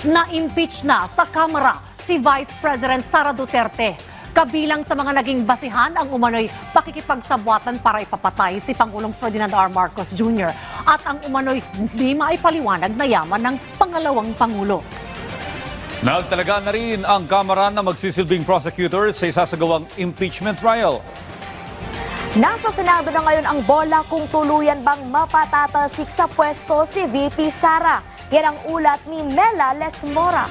Na-impeach na sa Kamara si Vice President Sara Duterte. Kabilang sa mga naging basihan ang umano'y pakikipagsabwatan para ipapatay si Pangulong Ferdinand R. Marcos Jr. at ang umano'y hindi maipaliwanag na yaman ng pangalawang Pangulo. Nagtalaga na rin ang Kamara na magsisilbing prosecutor sa isasagawang impeachment trial. Nasa Senado na ngayon ang bola kung tuluyan bang mapatatalsik sa pwesto si VP Sara. Yan ang ulat ni Mela Lesmora.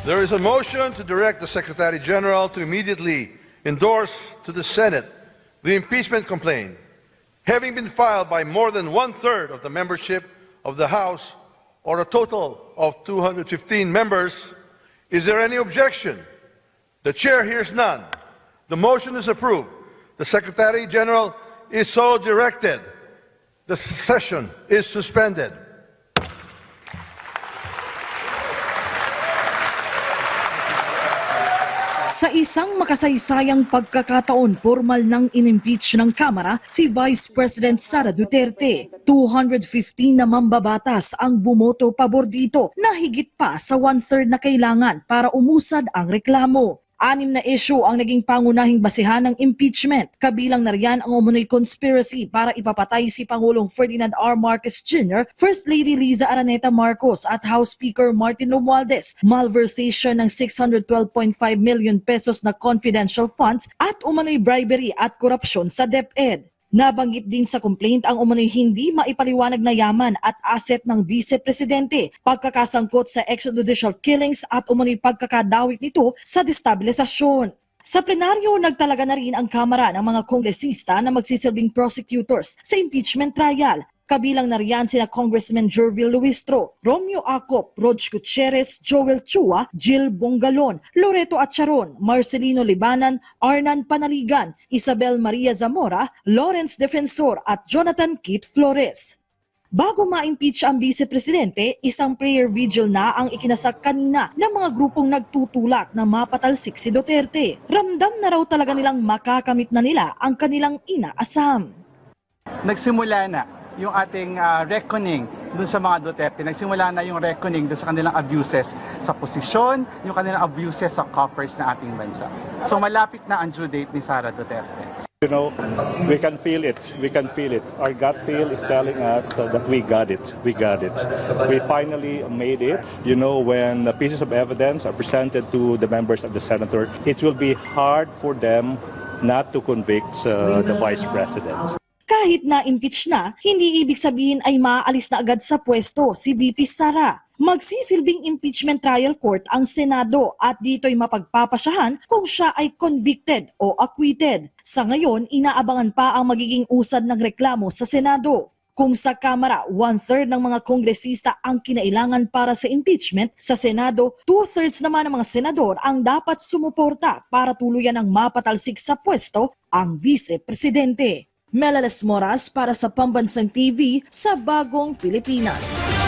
There is a motion to direct the Secretary General to immediately endorse to the Senate the impeachment complaint, having been filed by more than one-third of the membership of the House, or a total of 215 members. Is there any objection? The Chair hears none. The motion is approved. The Secretary General is so directed. The session is suspended. Sa isang makasaysayang pagkakataon, formal nang inimpeach ng Kamara si Vice President Sara Duterte. 215 na mambabatas ang bumoto pabor dito na higit pa sa one-third na kailangan para umusad ang reklamo. 6 na issue ang naging pangunahing basihan ng impeachment. Kabilang na riyan ang umunoy conspiracy para ipapatay si Pangulong Ferdinand R. Marcos Jr., First Lady Liza Araneta Marcos at House Speaker Martin Romualdez, malversation ng 612.5 million pesos na confidential funds at umano'y bribery at korupsyon sa DepEd. Nabanggit din sa complaint ang umano'y hindi maipaliwanag na yaman at asset ng Vice Presidente, pagkakasangkot sa extrajudicial killings at umano'y pagkakadawit nito sa destabilisasyon. Sa plenaryo, nagtalaga na rin ang Kamara ng mga kongresista na magsisilbing prosecutors sa impeachment trial. Kabilang na riyan sina Congressman Jervil Luistro, Romeo Acop, Rog Gutierrez, Joel Chua, Jill Bongalon, Loreto Acharon, Marcelino Libanan, Arnan Panaligan, Isabel Maria Zamora, Lawrence Defensor at Jonathan Kit Flores. Bago ma-impeach ang Vice Presidente, isang prayer vigil na ang ikinasak kanina ng mga grupong nagtutulak na mapatalsik si Duterte. Ramdam na raw talaga nilang makakamit na nila ang kanilang inaasam. Nagsimula na yung ating reckoning dun sa mga Duterte. Nagsimula na yung reckoning dun sa kanilang abuses sa posisyon, yung kanilang abuses sa coffers ng ating bansa. So malapit na ang due date ni Sara Duterte. You know, we can feel it. We can feel it. Our gut feel is telling us that we got it. We got it. We finally made it. You know, when the pieces of evidence are presented to the members of the Senator, it will be hard for them not to convict the Vice President. Kahit na-impeach na, hindi ibig sabihin ay maaalis na agad sa pwesto si VP Sara. Magsisilbing impeachment trial court ang Senado at dito'y mapagpapasyahan kung siya ay convicted o acquitted. Sa ngayon, inaabangan pa ang magiging usad ng reklamo sa Senado. Kung sa Kamara, one-third ng mga kongresista ang kinailangan para sa impeachment, sa Senado, two-thirds naman ng mga senador ang dapat sumuporta para tuluyan ang mapatalsik sa pwesto ang Vice Presidente. Mela Lesmora para sa Pambansang TV sa Bagong Pilipinas.